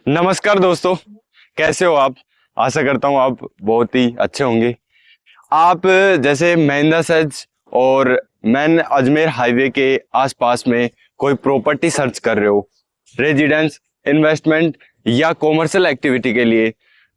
नमस्कार दोस्तों, कैसे हो आप। आशा करता हूँ आप बहुत ही अच्छे होंगे। आप जैसे महिंद्रा सेज और मैन अजमेर हाईवे के आसपास में कोई प्रॉपर्टी सर्च कर रहे हो, रेजिडेंस, इन्वेस्टमेंट या कॉमर्शियल एक्टिविटी के लिए,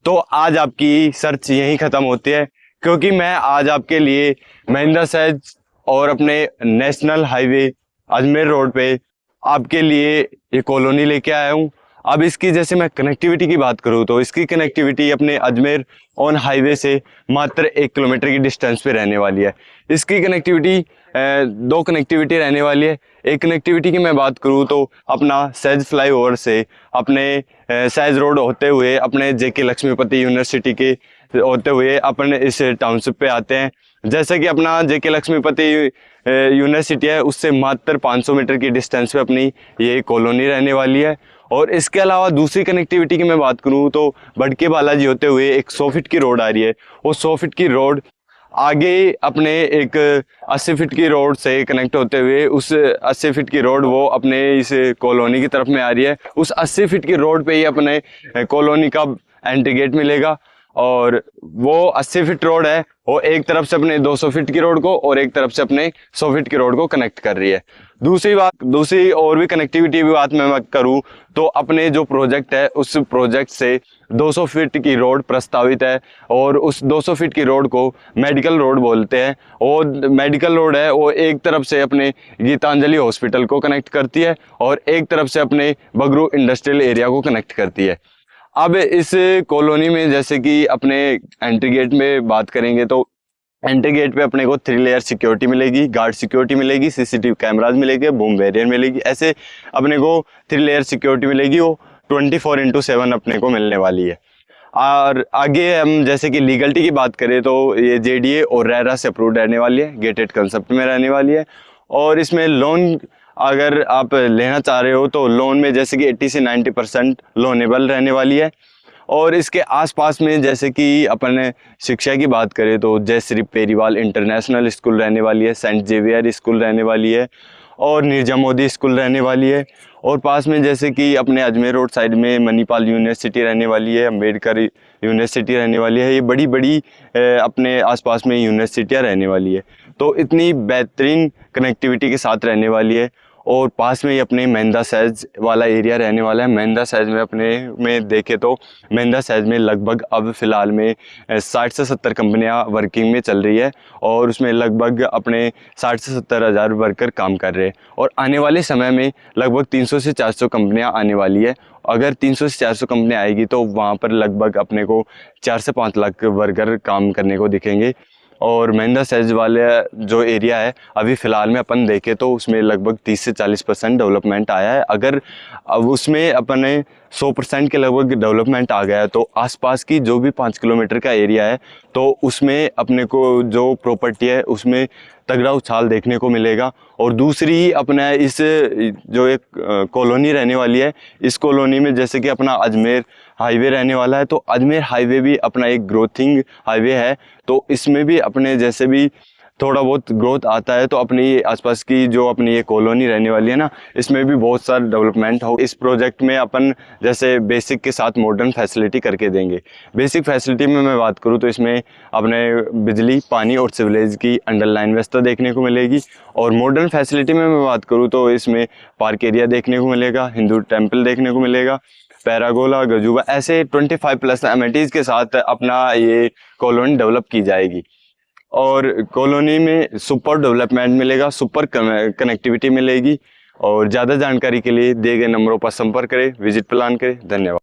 तो आज आपकी सर्च यहीं खत्म होती है, क्योंकि मैं आज आपके लिए महिंद्रा सेज और अपने नेशनल हाईवे अजमेर रोड पे आपके लिए ये कॉलोनी लेके आया हूँ। अब इसकी जैसे मैं कनेक्टिविटी की बात करूँ तो इसकी कनेक्टिविटी अपने अजमेर ऑन हाईवे से मात्र 1 किलोमीटर की डिस्टेंस पे रहने वाली है। इसकी कनेक्टिविटी दो कनेक्टिविटी रहने वाली है। एक कनेक्टिविटी की मैं बात करूँ तो अपना सेज फ्लाईओवर से अपने सेज रोड होते हुए अपने जेके लक्ष्मीपति यूनिवर्सिटी के होते हुए अपन इस टाउनशिप पे आते हैं। जैसे कि अपना जेके लक्ष्मीपति यूनिवर्सिटी है, उससे मात्र 500 मीटर की डिस्टेंस पे अपनी ये कॉलोनी रहने वाली है। और इसके अलावा दूसरी कनेक्टिविटी की मैं बात करूँ तो बड़के बालाजी होते हुए एक 100 फीट की रोड आ रही है। वो 100 फीट की रोड आगे अपने एक 80 फीट की रोड से कनेक्ट होते हुए उस 80 फीट की रोड वो अपने इस कॉलोनी की तरफ में आ रही है। उस 80 फीट की रोड पे ही अपने कॉलोनी का एंट्री गेट मिलेगा। और वो 80 फीट रोड है, वो एक तरफ से अपने 200 फीट की रोड को और एक तरफ से अपने 100 फीट की रोड को कनेक्ट कर रही है। दूसरी और भी कनेक्टिविटी की बात मैं करूं तो अपने जो प्रोजेक्ट है उस प्रोजेक्ट से 200 फीट की रोड प्रस्तावित है, और उस 200 फीट की रोड को मेडिकल रोड बोलते हैं। और मेडिकल रोड है वो एक तरफ से अपने गीतांजलि हॉस्पिटल को कनेक्ट करती है और एक तरफ से अपने बगरू इंडस्ट्रियल एरिया को कनेक्ट करती है। अब इस कॉलोनी में जैसे कि अपने एंट्री गेट में बात करेंगे तो एंट्री गेट पे अपने को 3 लेयर सिक्योरिटी मिलेगी, गार्ड सिक्योरिटी मिलेगी, सीसीटीवी कैमराज मिलेंगे, बूम बैरियर मिलेगी। ऐसे अपने को 3 लेयर सिक्योरिटी मिलेगी, वो 24/7 अपने को मिलने वाली है। और आगे हम जैसे कि लीगलिटी की बात करें तो ये जेडीए और रेरा से अप्रूव्ड रहने वाली है, गेटेड कंसेप्ट में रहने वाली है। और इसमें लोन अगर आप लेना चाह रहे हो तो लोन में जैसे कि 80 से 90% लोनेबल रहने वाली है। और इसके आसपास में जैसे कि अपन शिक्षा की बात करें तो जयश्री पेरीवाल इंटरनेशनल स्कूल रहने वाली है, सेंट जेवियर स्कूल रहने वाली है और निर्जा मोदी स्कूल रहने वाली है। और पास में जैसे कि अपने अजमेर रोड साइड में मणिपाल यूनिवर्सिटी रहने वाली है, अम्बेडकर यूनिवर्सिटी रहने वाली है। ये बड़ी बड़ी अपने आसपास में यूनिवर्सिटियाँ रहने वाली है। तो इतनी बेहतरीन कनेक्टिविटी के साथ रहने वाली है। और पास में ही अपने महिंद्रा सेज वाला एरिया रहने वाला है। महिंद्रा सेज में अपने में देखें तो महिंद्रा सेज में लगभग अब फ़िलहाल में 60 से 70 कंपनियां वर्किंग में चल रही है, और उसमें लगभग अपने 60 से 70 हज़ार वर्कर काम कर रहे हैं। और आने वाले समय में लगभग 300 से 400 कंपनियां आने वाली है। अगर 300 से 400 कंपनियां आएगी तो वहाँ पर लगभग अपने को 4 से 5 लाख वर्कर काम करने को दिखेंगे। और महिंद्रा सेज वाले जो एरिया है अभी फ़िलहाल में अपन देखें तो उसमें लगभग 30 से 40% डेवलपमेंट आया है। अगर अब उसमें अपने 100% के लगभग डेवलपमेंट आ गया है तो आसपास की जो भी 5 किलोमीटर का एरिया है तो उसमें अपने को जो प्रॉपर्टी है उसमें तगड़ा उछाल देखने को मिलेगा। और दूसरी अपना इस जो एक कॉलोनी रहने वाली है, इस कॉलोनी में जैसे कि अपना अजमेर हाईवे रहने वाला है, तो अजमेर हाईवे भी अपना एक ग्रोथिंग हाईवे है। तो इसमें भी अपने जैसे भी थोड़ा बहुत ग्रोथ आता है तो अपनी आसपास की जो अपनी ये कॉलोनी रहने वाली है ना, इसमें भी बहुत सारा डेवलपमेंट हो। इस प्रोजेक्ट में अपन जैसे बेसिक के साथ मॉडर्न फैसिलिटी करके देंगे। बेसिक फैसिलिटी में मैं बात करूँ तो इसमें अपने बिजली, पानी और सिवरेज की अंडरलाइन व्यवस्था देखने को मिलेगी। और मॉडर्न फैसिलिटी में मैं बात करूँ तो इसमें पार्क एरिया देखने को मिलेगा, हिंदू टेम्पल देखने को मिलेगा, पैरागोला, गजूबा, ऐसे 25+ एमिनिटीज़ के साथ अपना ये कॉलोनी डेवलप की जाएगी। और कॉलोनी में सुपर डेवलपमेंट मिलेगा, सुपर कनेक्टिविटी मिलेगी। और ज़्यादा जानकारी के लिए दिए गए नंबरों पर संपर्क करें, विजिट प्लान करें। धन्यवाद।